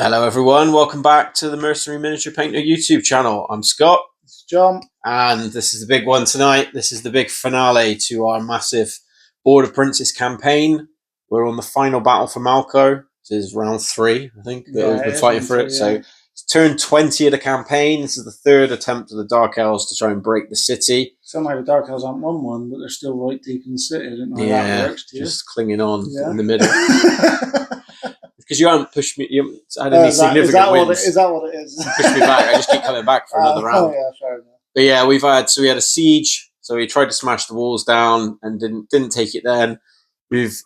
Hello everyone, welcome back to the Mercenary Miniature Painter YouTube channel. I'm Scott. It's John. And this is the big one tonight. This is the big finale to our massive Board of Princes campaign. We're on the final battle for Malko. This is round 3, I think, that we've been fighting for it. So it's turn 20 of the campaign. This is the third attempt of the Dark Elves to try and break the city. Somehow the Dark Elves haven't won one, but they're still right deep in the city. I don't know how that works, just clinging on in the middle. Because you haven't pushed me, you haven't had any significant wins. Is that what it is? Pushed me back. I just keep coming back for another round. Oh yeah, fair enough. But yeah, we had a siege, so we tried to smash the walls down and didn't take it then. We've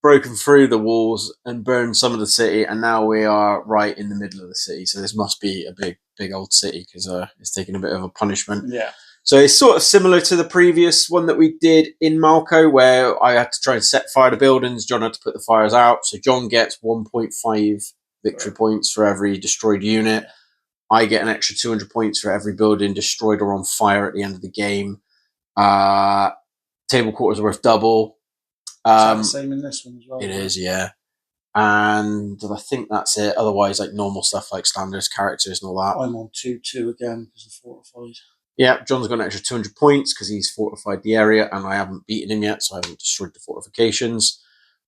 broken through the walls and burned some of the city, and now we are right in the middle of the city. So this must be a big old city because it's taking a bit of a punishment. Yeah. So it's sort of similar to the previous one that we did in Malko, where I had to try and set fire to buildings. John had to put the fires out. So John gets 1.5 victory points for every destroyed unit. I get an extra 200 points for every building destroyed or on fire at the end of the game. Table quarters are worth double. Is that the same in this one as well? It is, yeah. And I think that's it. Otherwise, like normal stuff like standards, characters and all that. I'm on 2-2 again because of fortified. Yeah, John's got an extra 200 points because he's fortified the area and I haven't beaten him yet, so I haven't destroyed the fortifications.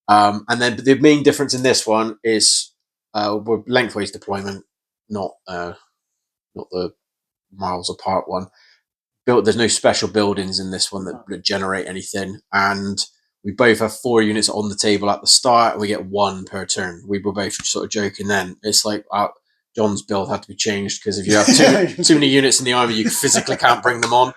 And then the main difference in this one is we're lengthways deployment, not the miles apart one. There's no special buildings in this one that generate anything, and we both have 4 units on the table at the start. And we get 1 per turn. We were both sort of joking then. It's like John's build had to be changed because if you have too many units in the army, you physically can't bring them on.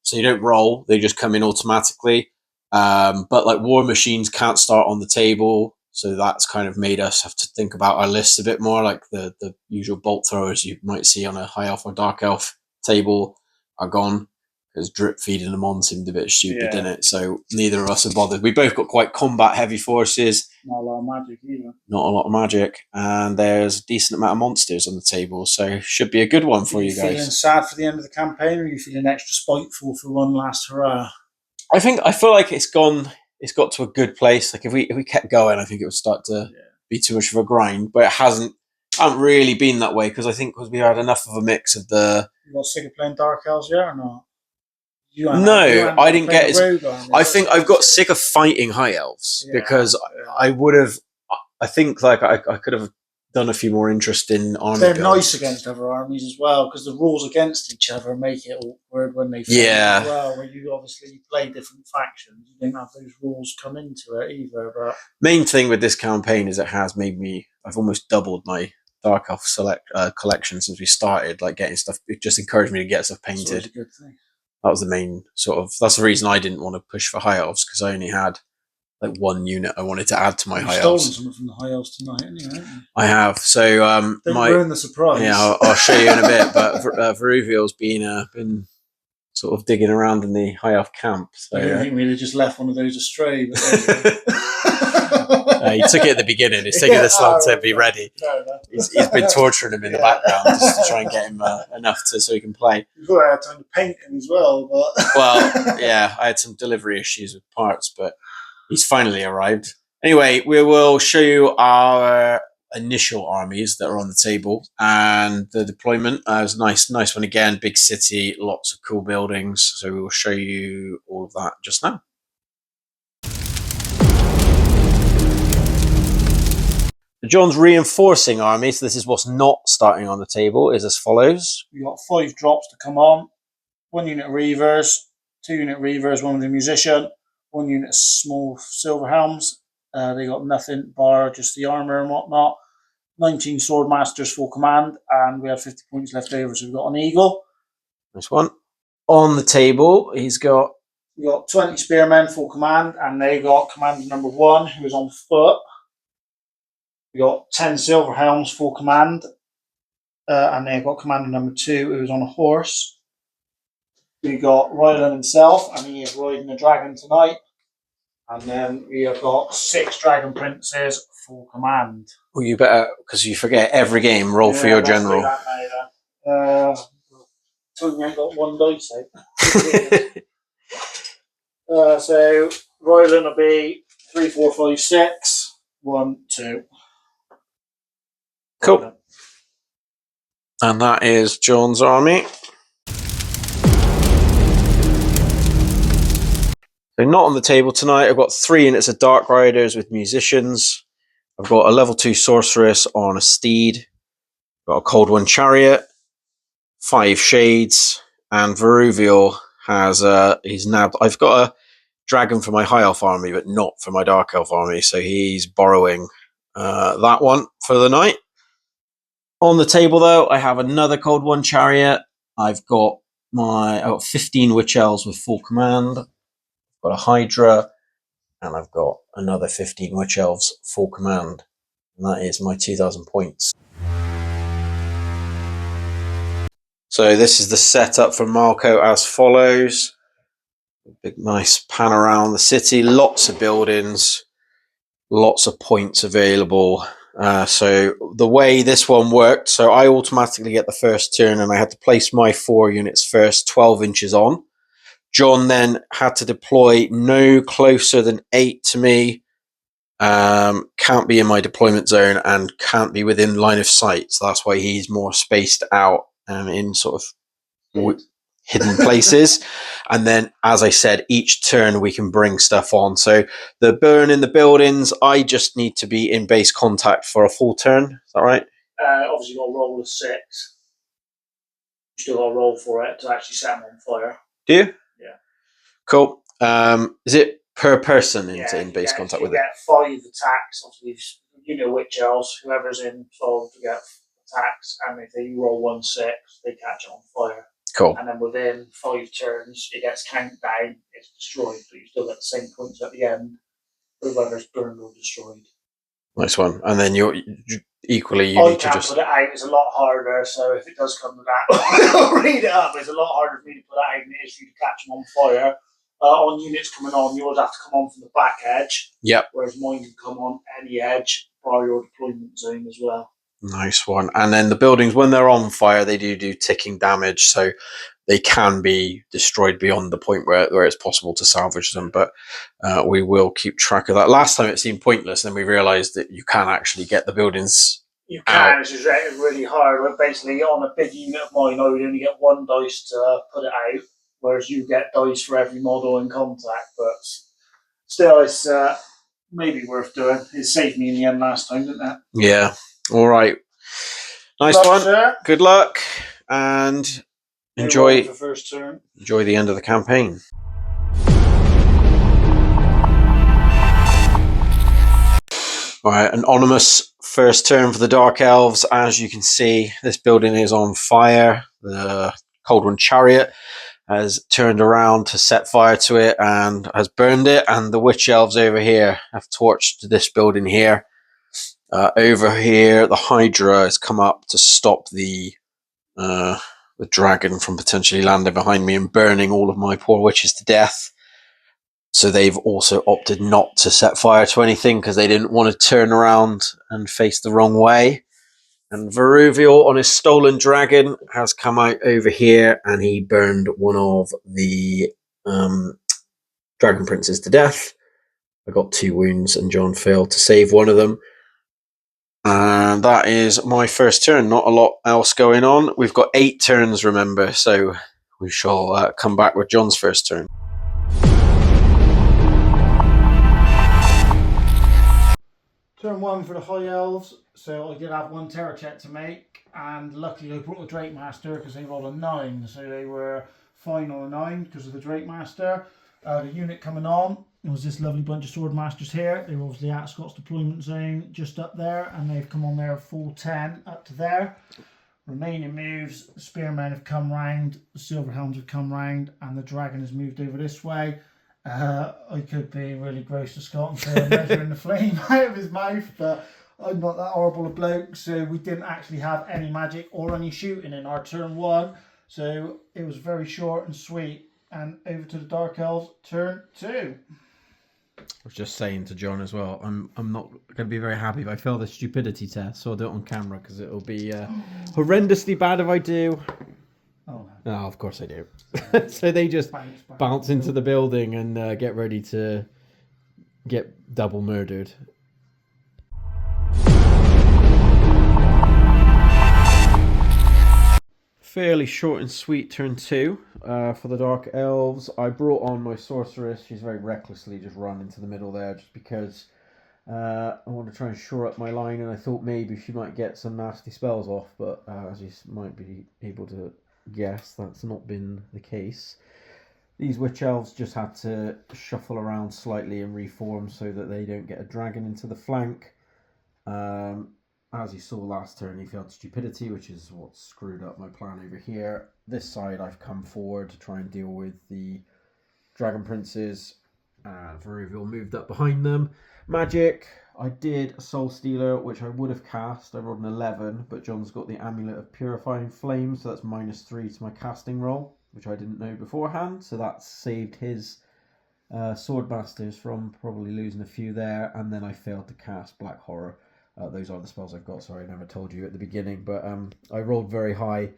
So you don't roll; they just come in automatically. But like war machines can't start on the table. So that's kind of made us have to think about our lists a bit more, like the usual bolt throwers you might see on a High Elf or Dark Elf table are gone, because drip feeding them on seemed a bit stupid, didn't it? So neither of us are bothered. We both got quite combat-heavy forces. Not a lot of magic either. Not a lot of magic. And there's a decent amount of monsters on the table, so should be a good one for you guys. Are you feeling sad for the end of the campaign, or are you feeling extra spiteful for one last hurrah? I feel like it's got to a good place. Like if we kept going, I think it would start to be too much of a grind. But it hasn't really been that way, because I think we had enough of a mix of the. You got sick of playing Dark Elves yet or not? No, I didn't get it. I think I've got sick of fighting High Elves because I would have. I think like I could have done a few more interesting army. They're builds. nice against other armies as well, because the rules against each other make it awkward when they fight as well. Where you obviously play different factions, you don't have those rules come into it either. But main thing with this campaign is it has made me. I've almost doubled my Dark Elf collection since we started. Like getting stuff, it just encouraged me to get stuff painted. That's a good thing. That was the main sort of. That's the reason I didn't want to push for High Elves, because I only had like 1 unit I wanted to add to my High Elves. You've stolen something from the High Elves tonight, anyway, haven't you? I have. So don't ruin the surprise. Yeah, I'll show you in a bit. But Vuruviel's been sort of digging around in the High Elf camp. So I didn't think we'd have just left one of those astray. But he took it at the beginning. It's taking this long to be ready. He's been torturing him in the background just to try and get him enough so he can play. You thought I had time to paint him as well, but well, yeah, I had some delivery issues with parts, but he's finally arrived. Anyway, we will show you our initial armies that are on the table and the deployment. It was a nice one again. Big city, lots of cool buildings. So we will show you all of that just now. John's reinforcing army, so this is what's not starting on the table, is as follows. We've got 5 drops to come on. 1 unit Reavers, 2 unit Reavers, 1 with a musician, 1 unit small silver helms. They got nothing bar just the armor and whatnot. 19 sword masters full command, and we have 50 points left over, so we've got an eagle. Nice one. On the table, we got 20 spearmen full command, and they got commander number 1, who is on foot. We got 10 silver helms full command, and they've got commander number 2, who is on a horse. We got Rylian himself, and he is riding a dragon tonight. And then we have got 6 dragon princes full command. Well, you better, because you forget every game, roll for your general. So you ain't got 1 dice, eh? So Rylian will be 3, 4, 5, 6. 1, 2. Cool. And that is John's army. So not on the table tonight. I've got 3 units of Dark Riders with musicians. I've got a level 2 sorceress on a steed. I've got a Cold One chariot, 5 shades, and Vuruviel has he's nabbed. I've got a dragon for my High Elf army, but not for my Dark Elf army, so he's borrowing that one for the night. On the table, though, I have another Cold One chariot. I've got 15 Witch Elves with full command. I've got a Hydra, and I've got another 15 Witch Elves full command. And that is my 2,000 points. So this is the setup for Malko as follows. Big nice pan around the city, lots of buildings, lots of points available. So the way this one worked, so I automatically get the first turn and I had to place my 4 units first, 12 inches on. John then had to deploy no closer than 8 to me, can't be in my deployment zone and can't be within line of sight. So that's why he's more spaced out in sort of hidden places. And then, as I said, each turn we can bring stuff on. So the burn in the buildings, I just need to be in base contact for a full turn. Is that right? Obviously, you've got to roll a 6. You still got to roll for it to actually set them on fire. Do you? Yeah. Cool. Is it per person in base contact with it? You get 5 attacks. Obviously, you know Witch Elves, whoever's involved to get attacks, and if they roll 1 6, they catch it on fire. Cool. And then within 5 turns, it gets counted down, it's destroyed, but you still get the same points at the end for whether's burned or destroyed. Nice one. And then you need to just put it out. It's a lot harder. So if it does come to that, I'll read it up. It's a lot harder for me to put that out than it is for you to catch them on fire. On units coming on, yours have to come on from the back edge. Yep. Whereas mine can come on any edge by your deployment zone as well. Nice one. And then the buildings, when they're on fire, they do ticking damage, so they can be destroyed beyond the point where it's possible to salvage them. But we will keep track of that. Last time it seemed pointless, and then we realised that you can actually get the buildings out. It's just really hard. But basically, on a big unit of mine, I would only get 1 dice to put it out, whereas you get dice for every model in contact. But still, it's maybe worth doing. It saved me in the end last time, didn't it? Yeah. All right. Nice one. Sir. Good luck and enjoy the first turn. Enjoy the end of the campaign. All right, anonymous first turn for the Dark Elves. As you can see, this building is on fire. The Cold One chariot has turned around to set fire to it and has burned it. And the Witch Elves over here have torched this building here. Over here, the Hydra has come up to stop the dragon from potentially landing behind me and burning all of my poor witches to death. So they've also opted not to set fire to anything because they didn't want to turn around and face the wrong way. And Vuruviel on his stolen dragon has come out over here and he burned one of the dragon princes to death. I got 2 wounds and John failed to save one of them. And that is my first turn. Not a lot else going on. We've got 8 turns, remember, so we shall come back with John's first turn. Turn 1 for the High Elves. So I did have 1 terror check to make, and luckily I brought the Drake Master because they rolled a 9, so they were fine on a 9 because of the Drake Master. The unit coming on, there was this lovely bunch of Sword Masters here. They were obviously at Scott's deployment zone just up there, and they've come on their full 10 up to there. Remaining moves, the Spearmen have come round, the Silver Helms have come round, and the Dragon has moved over this way. I could be really gross to Scott and say I'm measuring the flame out of his mouth, but I'm not that horrible a bloke, so we didn't actually have any magic or any shooting in our turn 1, so it was very short and sweet. And over to the Dark Elves, turn 2. I was just saying to John as well, I'm not going to be very happy if I fail the stupidity test, so I'll do it on camera because it'll be horrendously bad if I do. Oh, no, of course I do. So they just bounce into the building and get ready to get double murdered. fairly short and sweet turn 2 for the Dark Elves. I brought on my Sorceress. She's very recklessly just run into the middle there just because I want to try and shore up my line, and I thought maybe she might get some nasty spells off, but as you might be able to guess, that's not been the case. These Witch Elves just had to shuffle around slightly and reform so that they don't get a dragon into the flank. As you saw last turn, he failed stupidity, which is what screwed up my plan over here. This side, I've come forward to try and deal with the Dragon Princes. Vuruviel moved up behind them. Magic, I did a Soul Stealer, which I would have cast. I rolled an 11, but John's got the Amulet of Purifying Flame, so that's -3 to my casting roll, which I didn't know beforehand. So that saved his Swordmasters from probably losing a few there. And then I failed to cast Black Horror. Those are the spells I've got. Sorry, I never told you at the beginning, but I rolled very high,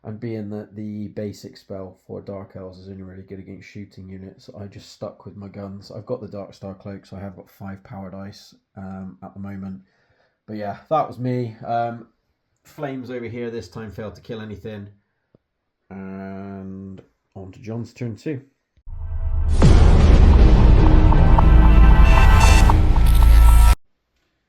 and being that the basic spell for Dark Elves is only really good against shooting units, I just stuck with my guns. I've got the Dark Star Cloak, so I have got 5 power dice at the moment. But yeah, that was me. Flames over here this time failed to kill anything, and on to John's turn 2.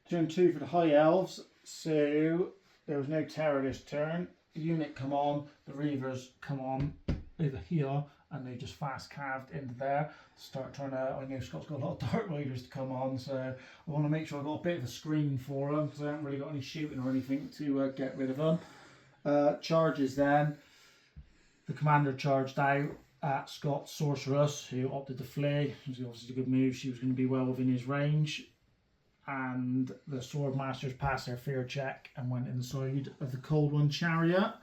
Turn 2 for the High Elves. So there was no terror this turn. The unit come on, the Reavers come on over here, and they just fast calved into there. Start trying to. I know Scott's got a lot of Dark Riders to come on, so I want to make sure I've got a bit of a screen for them because I haven't really got any shooting or anything to get rid of them. Charges then. The commander charged out at Scott's Sorceress, who opted to flee. It was obviously a good move. She was going to be well within his range. And the Swordmasters passed their fear check and went inside of the Cold One Chariot.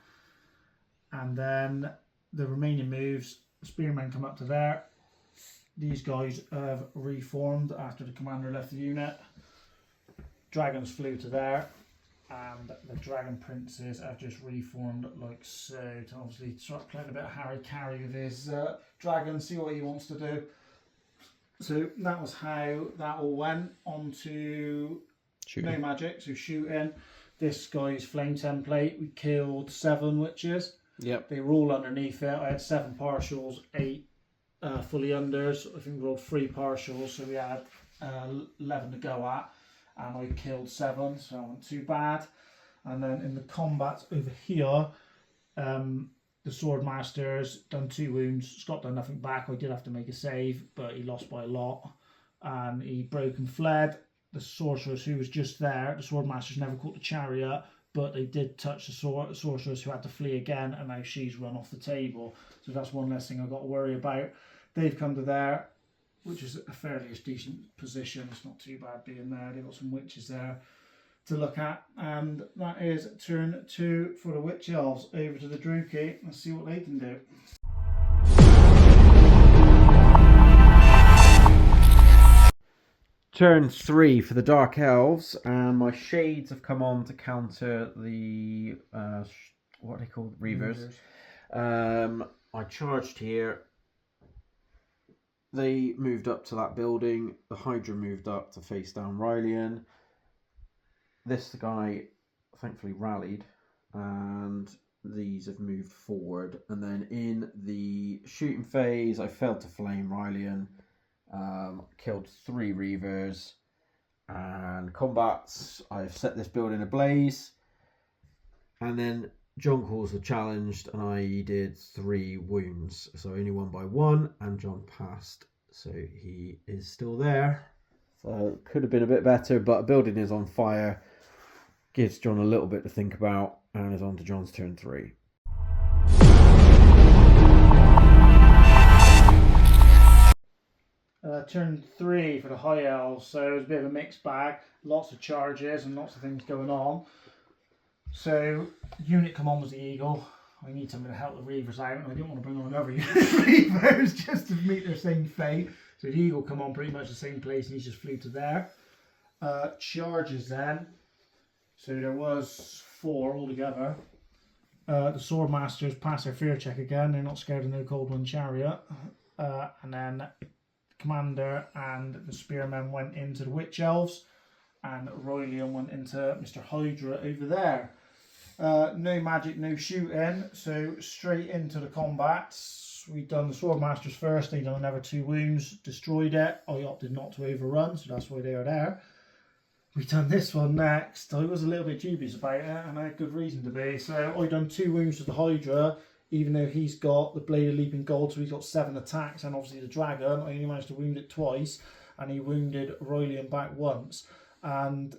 And then the remaining moves, Spearmen come up to there. These guys have reformed after the commander left the unit. Dragons flew to there. And the Dragon Princes have just reformed like so to obviously start playing a bit of Harry Carry with his dragon, see what he wants to do. So that was how that all went. On to no magic, so shooting. This guy's flame template, we killed 7 witches. Yep. They were all underneath it. I had 7 partials, 8 fully unders. I think we rolled 3 partials, so we had 11 to go at. And I killed 7, so that wasn't too bad. And then in the combat over here, the Swordmasters done 2 wounds. Scott done nothing back. I did have to make a save, but he lost by a lot. And he broke and fled. The Sorceress, who was just there, the Swordmasters never caught the Chariot, but they did touch the Sorceress, who had to flee again, and now she's run off the table. So that's one less thing I've got to worry about. They've come to there, which is a fairly decent position. It's not too bad being there. They've got some witches there to look at, and that is turn 2 for the Witch Elves. Over to the Druchii. Let's see what they can do. Turn 3 for the Dark Elves, and my Shades have come on to counter the what are they called? Reavers. I charged here. They moved up to that building. The Hydra moved up to face down Rylian. This guy thankfully rallied, and these have moved forward. And then in the shooting phase, I failed to flame Rylian, killed 3 Reavers, and combats, I've set this building ablaze. And then John calls the challenged, and I did 3 wounds. So I only won by 1, and John passed. So he is still there. So could have been a bit better, but a building is on fire. Gives John a little bit to think about, and is on to John's turn 3. Turn 3 for the High Elves. So it was a bit of a mixed bag. Lots of charges and lots of things going on. So unit come on was the Eagle. I need something to help the Reavers out, and I didn't want to bring on another unit of Reavers just to meet their same fate. So the Eagle come on pretty much the same place, and he just flew to there. Charges then. So there was 4 altogether. The Swordmasters pass their fear check again. They're not scared of no Cold One Chariot. And then the Commander and the Spearmen went into the Witch Elves, and Rylian went into Mr. Hydra over there. No magic, no shooting, so straight into the combats. We done the Swordmasters first, they done another 2 wounds, destroyed it. I opted not to overrun, so that's why they are there. We done this one next. I was a little bit dubious about it, and I had good reason to be. So I done 2 wounds to the Hydra, even though he's got the Blade of Leaping Gold, so he's got 7 attacks, and obviously the Dragon, I only managed to wound it twice, and he wounded Rylian back once. And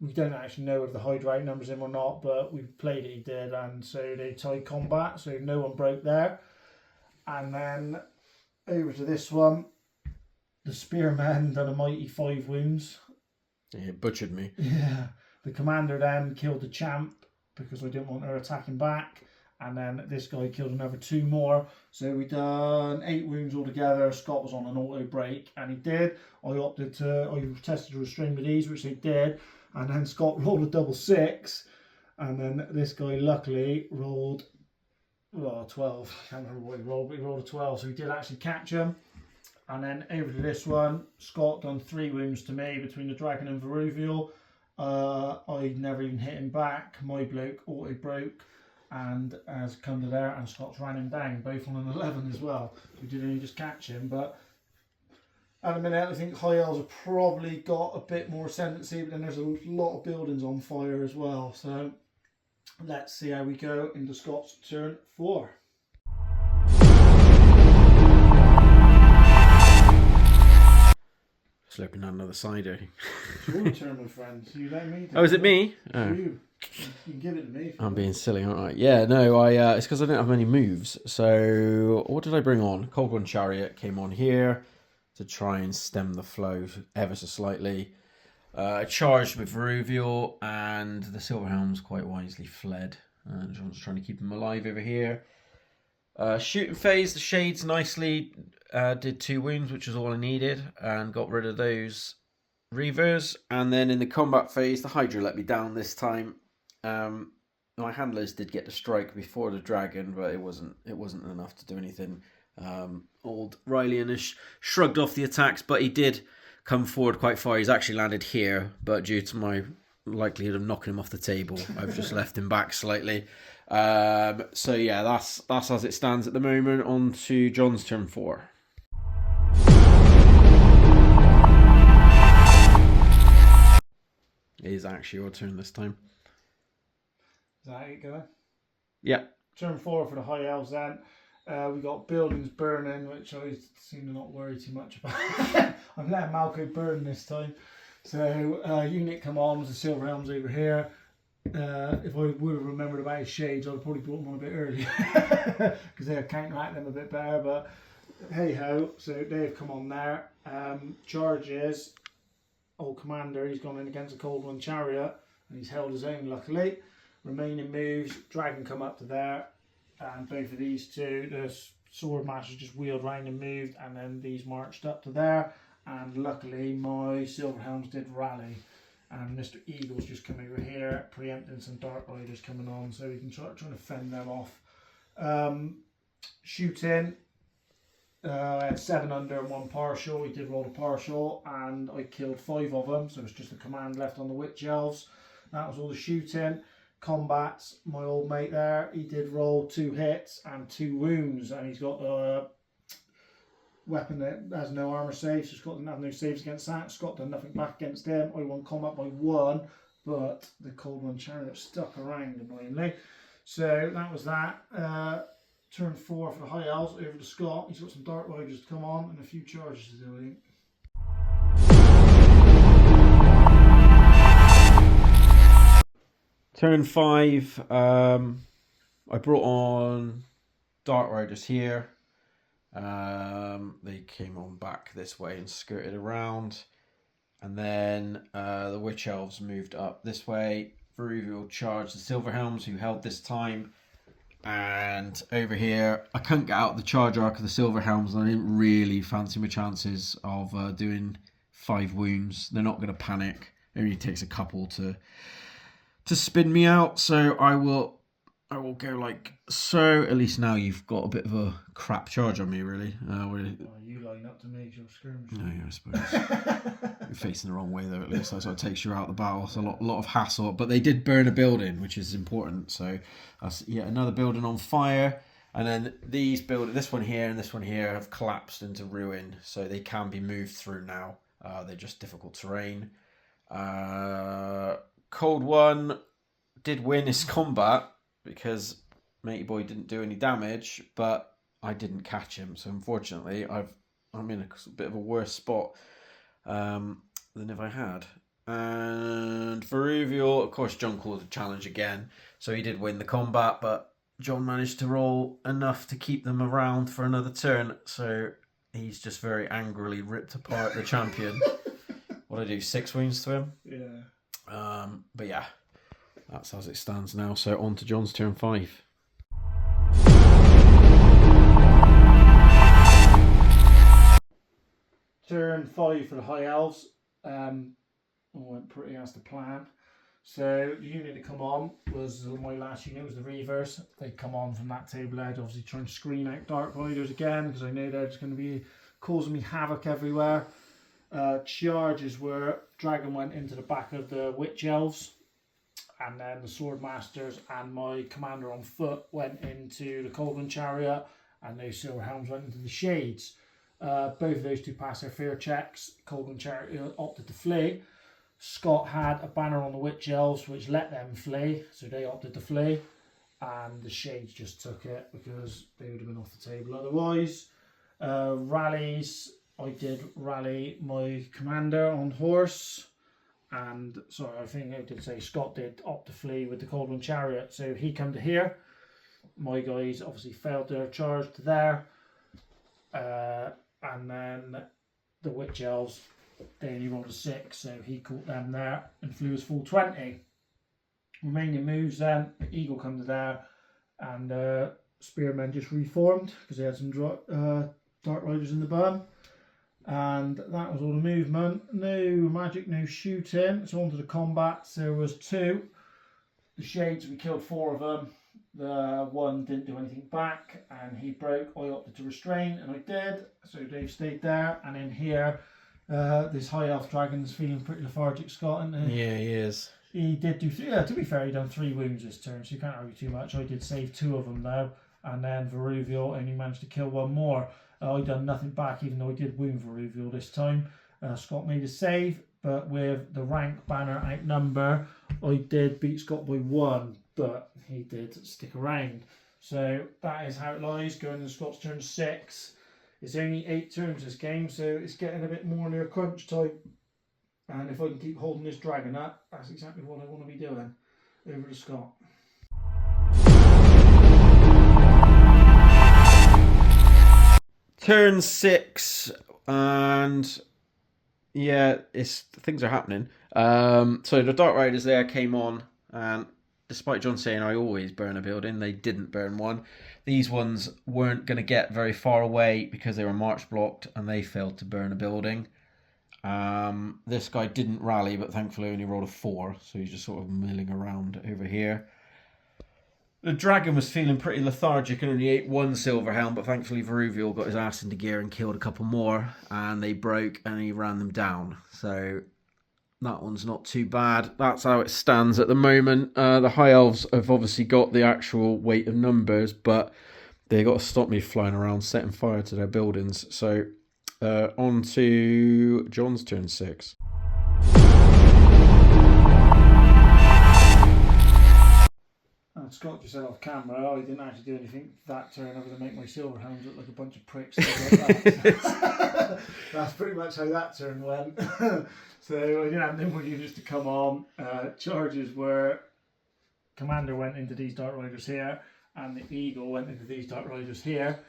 we don't actually know if the Hydra outnumbers him or not, but we played it, he did, and so they tied combat, so no one broke there. And then over to this one, the Spearman done a mighty 5 wounds. Yeah, it butchered me. Yeah, the Commander then killed the Champ because I didn't want her attacking back, and then this guy killed another 2 more. So we done 8 wounds altogether. Scott was on an auto break, and he did. I tested to restrain with ease, which they did, and then Scott rolled a double 6, and then this guy luckily rolled 12. I can't remember what he rolled, but he rolled a 12, so he did actually catch him. And then over to this one, Scott done 3 wounds to me between the Dragon and Vuruviel. I never even hit him back. My bloke auto broke and has come to there, and Scott's ran him down, both on an 11 as well. We did only just catch him, but at the minute I think High Elves have probably got a bit more ascendancy, but then there's a lot of buildings on fire as well. So let's see how we go into Scott's turn 4. Slipping down another cider. It's your turn, my friend. So you let me do Oh, is it me? Oh. You can give it to me. I'm being silly, aren't I? Yeah, no, it's because I didn't have many moves. So what did I bring on? Cold One Chariot came on here to try and stem the flow ever so slightly. I charged with Vuruviel, and the Silverhelms quite wisely fled. John's trying to keep them alive over here. Shooting phase, the Shades nicely did 2 wounds, which was all I needed, and got rid of those Reavers. And then in the combat phase, the Hydra let me down this time. My handlers did get to strike before the Dragon, but it wasn't enough to do anything. Old Rylian shrugged off the attacks, but he did come forward quite far. He's actually landed here, but due to my likelihood of knocking him off the table, I've just left him back slightly. So yeah, that's as it stands at the moment. On to John's turn 4. It is actually your turn this time. Is that it going? Yeah. Turn 4 for the High Elves then. We got buildings burning, which I seem to not worry too much about. I'm letting Malko burn this time. So unit come on with the Silver Helms over here. If I would have remembered about his Shades, I'd have probably brought them on a bit earlier because they'll counteract them a bit better. But hey ho, so they've come on there. Charges. Old Commander, he's gone in against a Cold One Chariot, and he's held his own luckily. Remaining moves, Dragon come up to there, and both of these two, the Swordmasters just wheeled round and moved, and then these marched up to there, and luckily my Silverhelms did rally, and Mr. Eagle's just come over here, preempting some Dark Riders coming on, so we can try to fend them off. Shooting, I had 7 under and 1 partial. He did roll a partial, and I killed 5 of them, so it's just a command left on the Witch Elves. That was all the shooting. Combats, my old mate there, he did roll 2 hits and 2 wounds, and he's got a weapon that has no armour saves, so Scott didn't have no saves against that. Scott done nothing back against him. I won combat by 1, but the Cold One Chariot stuck around annoyingly. So that was that. Turn 4 for the High Elves, over to Scott. He's got some Dark Riders to come on and a few charges to do, I think. Turn 5, I brought on Dark Riders here. They came on back this way and skirted around. And then the Witch Elves moved up this way. Vuruviel charged the Silverhelms, who held this time. And over here, I couldn't get out the charge arc of the Silverhelms, and I didn't really fancy my chances of doing 5 wounds. They're not going to panic. It only takes a couple to spin me out, so I will I will go like so. At least now you've got a bit of a crap charge on me, really. You line up to make your skirmish. No, yeah, I suppose. You're facing the wrong way, though, at least. That's what takes you out of the battle. It's a lot of hassle. But they did burn a building, which is important. So that's yet another building on fire. And then this one here and this one here, have collapsed into ruin. So they can be moved through now. They're just difficult terrain. Cold One did win his combat because Matey Boy didn't do any damage, but I didn't catch him. So unfortunately, I'm in a bit of a worse spot than if I had. And Vuruviel, of course, John called a challenge again, so he did win the combat, but John managed to roll enough to keep them around for another turn, so he's just very angrily ripped apart the champion. What do I do? 6 wounds to him? Yeah. But yeah, that's as it stands now. So on to John's turn 5. Turn 5 for the High Elves. Went pretty as the plan. So the unit to come on was my last unit, was the Reavers. They come on from that table edge, obviously trying to screen out Dark Riders again, because I know they're just going to be causing me havoc everywhere. Charges were, Dragon went into the back of the Witch Elves, and then the Sword Masters and my commander on foot went into the Coldman Chariot, and those Silver Helms went into the Shades. Both of those two passed their fear checks. Coldman Chariot opted to flee. Scott had a banner on the Witch Elves which let them flee, so they opted to flee, and the Shades just took it because they would have been off the table otherwise. Rallies, I did rally my commander on horse, and sorry, I think I did say Scott did opt to flee with the Coldman Chariot, so he come to here. My guys obviously failed their charge to there, and then the Witch Elves, they only rolled a 6, so he caught them there and flew his full 20. Remaining moves then, the Eagle come to there, and Spearmen just reformed because they had some Dark Riders in the bum. And that was all the movement. No magic, no shooting. So on to the combats. There was 2. The Shades, we killed 4 of them. The one didn't do anything back, and he broke. I opted to restrain, and I did. So Dave stayed there. And in here, this High Elf Dragon's feeling pretty lethargic, Scott, isn't he? Yeah, he is. He did do, to be fair, he done 3 wounds this turn, so you can't argue too much. I did save 2 of them though, and then Vuruviel only managed to kill 1 more. I done nothing back, even though I did wound Vuruviel this time. Scott made a save, but with the rank banner outnumber, I did beat Scott by 1, but he did stick around. So that is how it lies, going to Scott's turn 6. It's only 8 turns this game, so it's getting a bit more near crunch time. And if I can keep holding this dragon up, that's exactly what I want to be doing. Over to Scott. Turn 6, and yeah, things are happening. So the Dark Riders there came on, and despite John saying I always burn a building, they didn't burn one. These ones weren't going to get very far away because they were march blocked, and they failed to burn a building. This guy didn't rally, but thankfully only rolled a 4, so he's just sort of milling around over here. The dragon was feeling pretty lethargic and only ate 1 silver helm, but thankfully Vuruviel got his ass into gear and killed a couple more, and they broke and he ran them down. So that one's not too bad. That's how it stands at the moment. The High Elves have obviously got the actual weight of numbers, but they got to stop me flying around setting fire to their buildings. So on to John's turn 6. Scott just said off camera, I didn't actually do anything that turn other than make my silver helms look like a bunch of pricks. Like that. That's pretty much how that turn went. So I didn't have no more units to come on. Charges were, Commander went into these Dark Riders here, and the Eagle went into these Dark Riders here.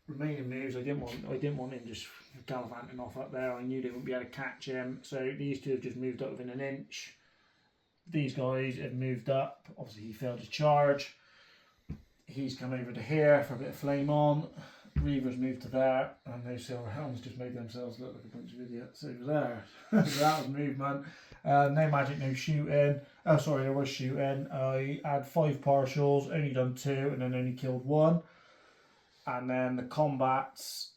Remaining moves, I didn't want him just gallivanting off up there. I knew they wouldn't be able to catch him, so these 2 have just moved up within an inch. These guys have moved up. Obviously he failed his charge. He's come over to here for a bit of flame on. Reavers moved to there, and those Silver Helms just made themselves look like a bunch of idiots over there. So that was movement. No magic, no shooting. Oh, sorry, there was shooting. I had 5 partials, only done 2, and then only killed 1. And then the combats,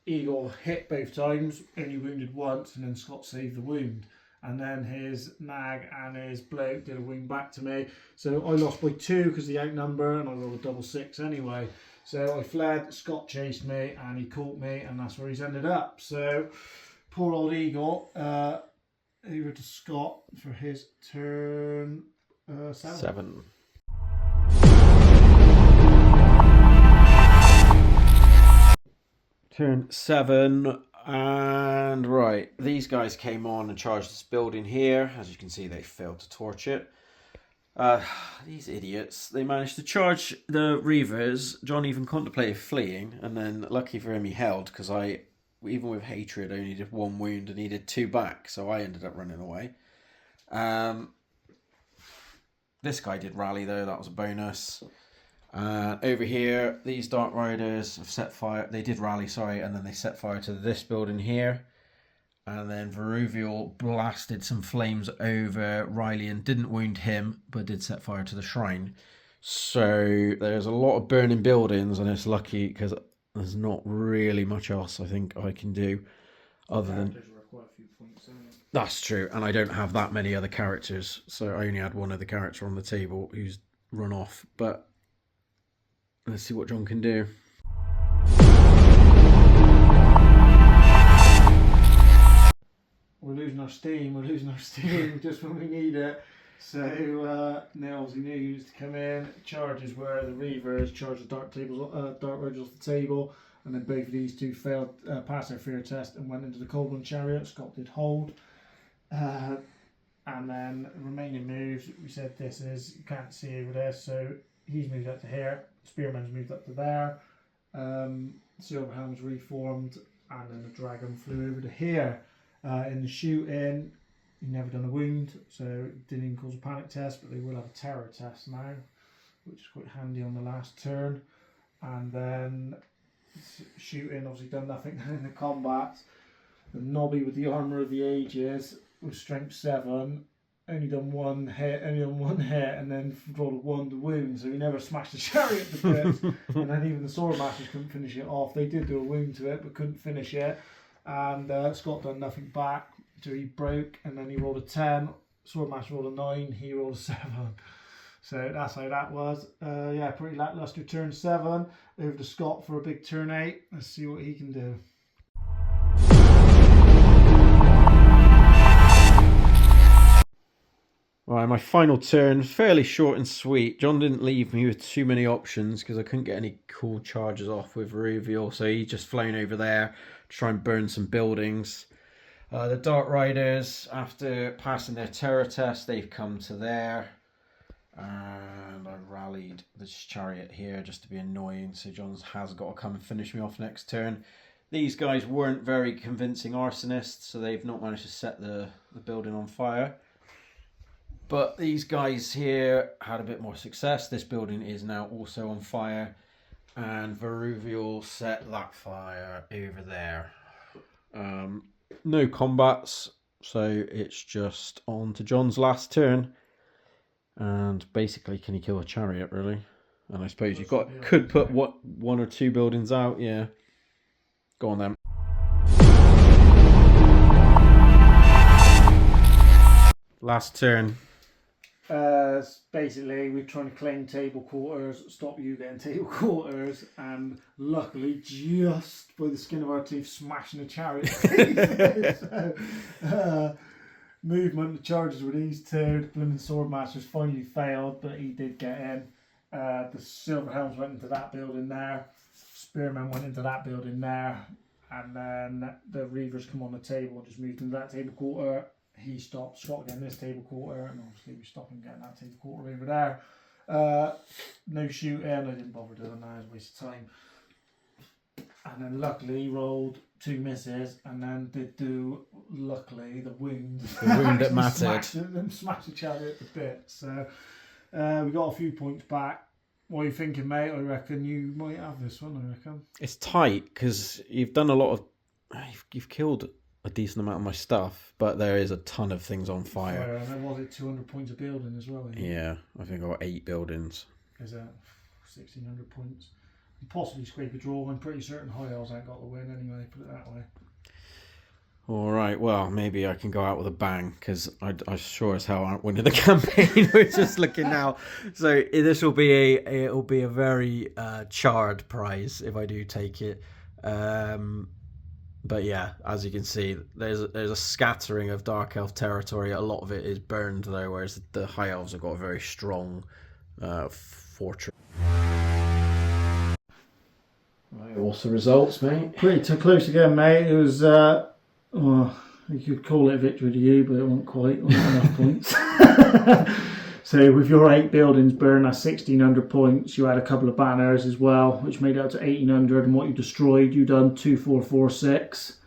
Eagle hit both times, only wounded once, and then Scott saved the wound. And then his nag and his bloke did a wound back to me. So I lost by 2 because the outnumber, and I rolled a double 6 anyway. So I fled, Scott chased me, and he caught me, and that's where he's ended up. So poor old Eagle, over to Scott for his turn 7. Turn 7, and right, these guys came on and charged this building here. As you can see, they failed to torch it. These idiots, they managed to charge the Reavers. John even contemplated fleeing, and then lucky for him he held, because I, even with hatred, only did 1 wound and he did 2 back, so I ended up running away. This guy did rally though, that was a bonus. Over here, these Dark Riders have set fire. They did rally, sorry, and then they set fire to this building here. And then Vuruviel blasted some flames over Rylian. Didn't wound him, but did set fire to the shrine. So there's a lot of burning buildings, and it's lucky because there's not really much else I think I can do other than... Quite a few points, That's true, and I don't have that many other characters, so I only had 1 other character on the table who's run off, but let's see what John can do. We're losing our steam just when we need it. So Nels, he knew he was to come in. Charges were the Reavers, charged the Dark Riders off the table, and then both of these 2 failed, passed their fear test and went into the Cold One Chariot. Scott did hold. And then remaining moves, we said this is, you can't see over there, so he's moved up to here, Spearman's moved up to there, Silverhelm's reformed, and then the dragon flew over to here. In the shooting, he never done a wound, so it didn't even cause a panic test, but they will have a terror test now, which is quite handy on the last turn. And then shooting, obviously done nothing in the combat. The Nobby with the Armour of the Ages with strength 7, only done 1 hit, and then rolled a 1 to wound, so he never smashed the chariot to bits. And then even the sword masters couldn't finish it off. They did do a wound to it, but couldn't finish it. And Scott done nothing back, so he broke, and then he rolled a 10. Swordmaster rolled a 9, he rolled a 7. So that's how that was. Yeah, pretty lackluster turn 7. Over to Scott for a big turn 8. Let's see what he can do. Right, my final turn, fairly short and sweet. John didn't leave me with too many options because I couldn't get any cool charges off with Vuruviel, so he just flown over there to try and burn some buildings. The Dark Riders, after passing their terror test, they've come to there. And I rallied this chariot here just to be annoying, so John has got to come and finish me off next turn. These guys weren't very convincing arsonists, so they've not managed to set the building on fire. But these guys here had a bit more success. This building is now also on fire, and Vuruviel set that fire over there. No combats, so it's just on to John's last turn. And basically, can he kill a chariot, really? And I suppose you could put 1 or 2 buildings out, yeah. Go on then. Last turn. Basically, we're trying to claim table quarters, stop you getting table quarters, and luckily, just by the skin of our teeth, smashing the chariot. So, movement, the charges were these 2. The blooming swordmasters finally failed, but he did get in. The Silverhelms went into that building there. Spearman went into that building there. And then the Reavers come on the table and just moved into that table quarter. He stopped Scott getting this table quarter, and obviously we stopped him getting that table quarter over there. No shooting, I didn't bother doing that, it was a waste of time. And then luckily he rolled 2 misses, and then did do, luckily, the wound. The wound that mattered. Smashed the chariot to bits. So we got a few points back. What are you thinking, mate? I reckon you might have this one. I reckon It's tight because you've done a lot of. You've killed a decent amount of my stuff, but there is a ton of things on fire. And then was it 200 points of building as well? Yeah, I think I got 8 buildings. Is that 1,600 points? You possibly scrape a draw. I'm pretty certain High Elves ain't got the win anyway. Put it that way. All right, well, maybe I can go out with a bang because I sure as hell aren't winning the campaign. We're just looking now, so this will be a very charred prize if I do take it. But yeah, as you can see, there's a scattering of Dark Elf territory. A lot of it is burned though, whereas the High Elves have got a very strong fortress. Right, what's the results, mate? Pretty too close again, mate. It was. Well, you could call it a victory to you, but it wasn't quite. It wasn't enough points. So with your 8 buildings burned, that's 1,600 points. You had a couple of banners as well, which made it up to 1,800. And what you destroyed, you done 2,446.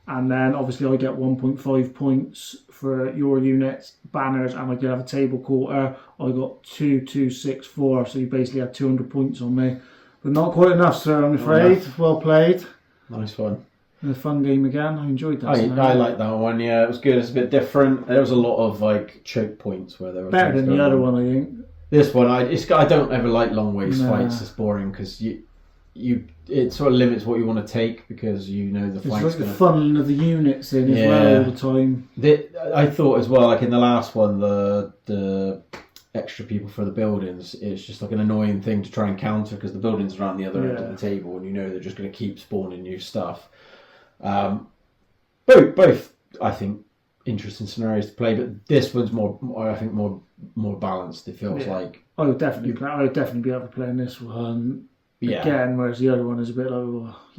And then obviously I get 1.5 points for your units, banners, and I could have a table quarter. I got 2,264. So you basically had 200 points on me, but not quite enough, sir. I'm afraid. Well played. Nice one. A fun game again. I enjoyed that. I like that one. Yeah, it was good. It's a bit different. There was a lot of like choke points where there was better than the other one, I think. This one, I don't ever like long waste fights. It's boring because it sort of limits what you want to take because you know the fight's like the funneling of the units in as well all the time. I thought as well, like in the last one, the extra people for the buildings, it's just like an annoying thing to try and counter because the buildings are around the other end of the table and you know they're just going to keep spawning new stuff. Both I think interesting scenarios to play, but this one's more balanced. It feels like I would definitely be able to play in this one again, whereas the other one is a bit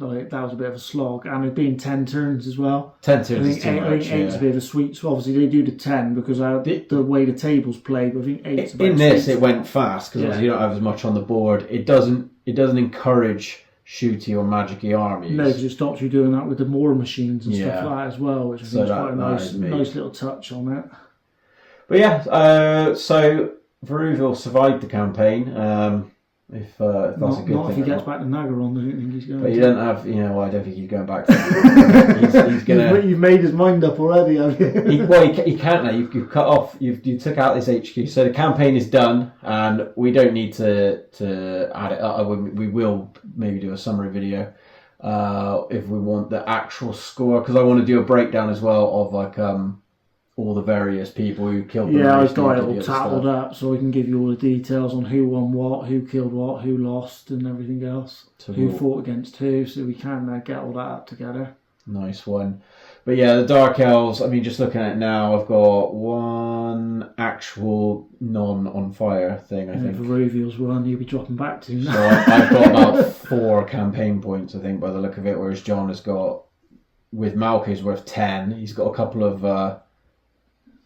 like that was a bit of a slog, and it being 10 turns as well. 10 turns is too much. I think 8's a bit of a sweet. So obviously they do the 10 because the way the tables play, but I think 8's in this it went fast because you don't have as much on the board. It doesn't encourage shooty or magic-y armies. No, because it stops you doing that with the war machines and stuff like that as well, which I think is quite a nice little touch on it. But yeah, so Vuruviel survived the campaign. If that's a good thing. Not if he gets back to Nagaron, I don't think he's going to. But you don't have, I don't think he's going back to he's going to... You've made his mind up already, have you? He can't now. You've cut off, you took out this HQ. So the campaign is done, and we don't need to add it. We will maybe do a summary video if we want the actual score, because I want to do a breakdown as well of like all the various people who killed them. Yeah, I've got it all tattled up so I can give you all the details on who won what, who killed what, who lost and everything else, who fought against who, so we can get all that up together. Nice one. But yeah, the Dark Elves, I mean, just looking at it now, I've got one actual non-on-fire thing, I think. Vuruviel's one you'll be dropping back to now. So I've got about 4 campaign points, I think, by the look of it, whereas John has got, with Malko's worth 10, he's got a couple of...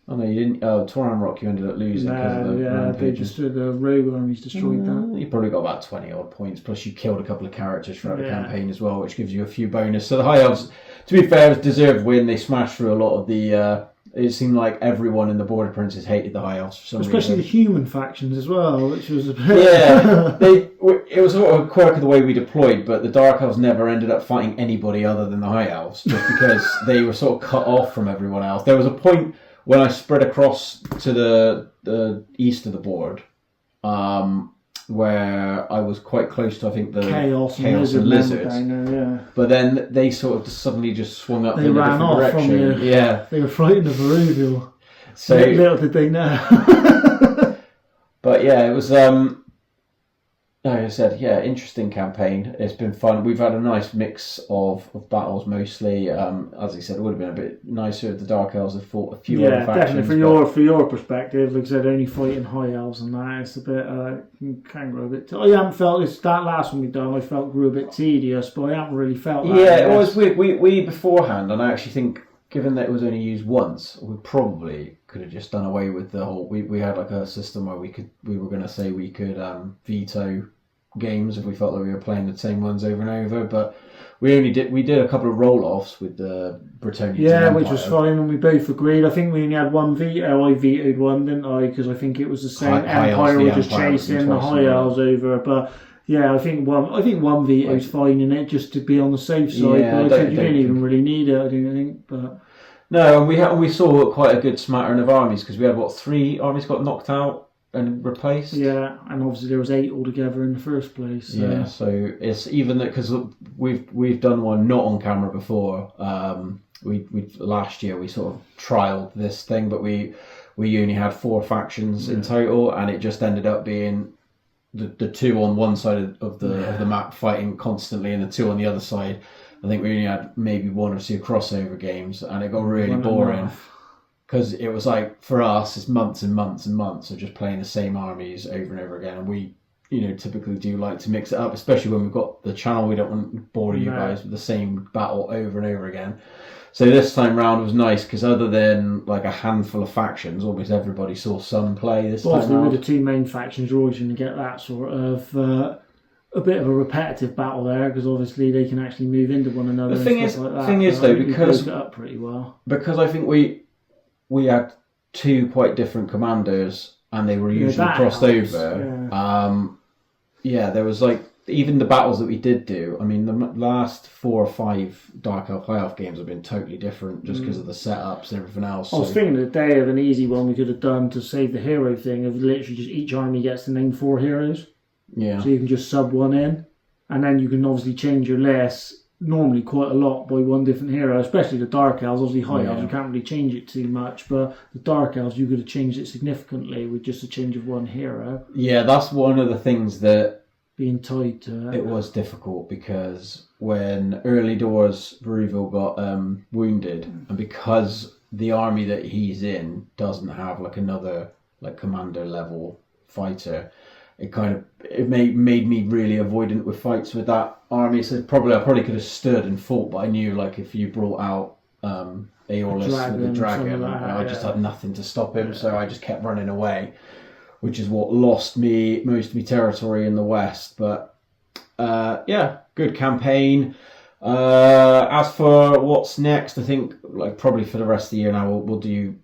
Oh no, you didn't. Toran Rock, you ended up losing because of the rogue armies destroyed that. You probably got about 20 odd points. Plus, you killed a couple of characters throughout the campaign as well, which gives you a few bonus. So the High Elves, to be fair, deserved win. They smashed through a lot of the. It seemed like everyone in the Border Princes hated the High Elves for some reason. Especially the human factions as well, which was a bit... Yeah, it was sort of a quirk of the way we deployed, but the Dark Elves never ended up fighting anybody other than the High Elves, just because they were sort of cut off from everyone else. There was a point when I spread across to the east of the board, where I was quite close to, I think, the Chaos and Lizards. But then they sort of suddenly just swung up in a different direction. From you. Yeah. They were frightened of Vuruviel. So little did they know. But yeah, it was... like I said, interesting campaign. It's been fun. We've had a nice mix of battles mostly. As I said, it would have been a bit nicer if the Dark Elves had fought a few other factions. Yeah, definitely for your perspective. Like I said, only fighting High Elves and that, it's a bit, can grow a bit... I haven't felt, that last one we done, I felt grew a bit tedious, but I haven't really felt that. Yeah, it was weird. We beforehand, and I actually think, given that it was only used once, we probably could have just done away with the whole... We had like a system where we were going to say we could veto games if we felt that we were playing the same ones over and over, but we did a couple of roll-offs with the Bretonians. Yeah, and which was Empire. fine, and we both agreed. I think we only had one veto. I vetoed one, didn't I? Because I think it was the same. High Elves, Empire the were just Empire was chasing the twice High in a row. Elves over, but yeah, I think one veto's fine in it, just to be on the safe side. Yeah, but I said you don't didn't even think- really need it. I didn't think, but No, and we saw quite a good smattering of armies because we had 3 armies got knocked out and replaced. yeah, and obviously there was 8 altogether in the first place. So. Yeah, so it's even that because we've done one not on camera before. We last year we sort of trialed this thing, but we only had 4 factions in total, and it just ended up being the 2 on one side of the map fighting constantly, and the 2 on the other side. I think we only had maybe 1 or 2 crossover games, and it got really boring. Because it was like, for us, it's months and months and months of just playing the same armies over and over again. And we, typically do like to mix it up, especially when we've got the channel. We don't want to bore you guys with the same battle over and over again. So this time round was nice because other than like a handful of factions, almost everybody saw some play this time Obviously, round. with the 2 main factions, you're always going to get that sort of a bit of a repetitive battle there, because obviously they can actually move into one another. The thing and is, stuff like that. thing is But I though, think we because broke it up pretty well. Because I think we had 2 quite different commanders, and they were usually that crossed helps, over. Yeah, there was like even the battles that we did do. I mean, the last 4 or 5 Dark Elf High Elf games have been totally different just because of the setups and everything else. I was thinking today of an easy one we could have done to save the hero thing, of literally just each army gets to name 4 heroes. Yeah. So you can just sub one in, and then you can obviously change your list normally quite a lot by one different hero, especially the Dark Elves. Obviously High Elves, you can't really change it too much, but the Dark Elves, you could have changed it significantly with just a change of one hero. Yeah, that's one of the things that being tied to it was difficult, because when early doors Vuruviel got wounded, and because the army that he's in doesn't have like another like commander level fighter, it made me really avoidant with fights with that army. So I probably could have stood and fought, but I knew like if you brought out Aeolus with the dragon, I just had nothing to stop him, so I just kept running away, which is what lost me most of my territory in the west. But yeah, good campaign. As for what's next, I think like probably for the rest of the year now we'll do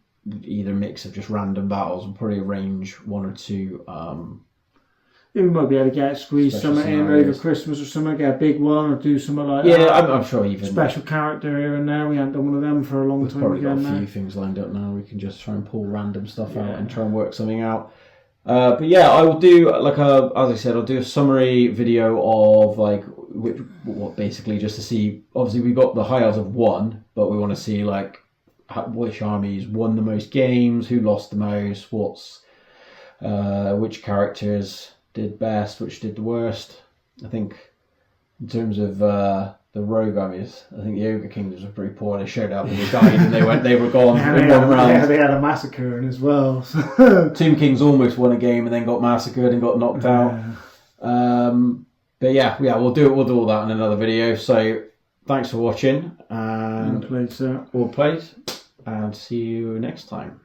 either mix of just random battles. We'll probably arrange 1 or 2 we might be able to squeeze special something in scenarios over Christmas or something, get a big one or do something like yeah, that. I'm sure even Special character here and there. We haven't done one of them for a long we've time probably got again a few now. things lined up now. We can just try and pull random stuff out and try and work something out. But yeah, I will do like as I said, I'll do a summary video of like what basically just to see. Obviously, we got the High Elves have won, but we want to see like which armies won the most games, who lost the most, which characters did best, which did the worst. I think in terms of the rogue armies, I think the Ogre Kingdoms were pretty poor. They showed up and they died and they were gone in 1 round. Yeah, they had a massacre in as well. Tomb Kings almost won a game and then got massacred and got knocked out. But yeah, we'll do all that in another video. So thanks for watching, and Well played, sir. all played, and see you next time.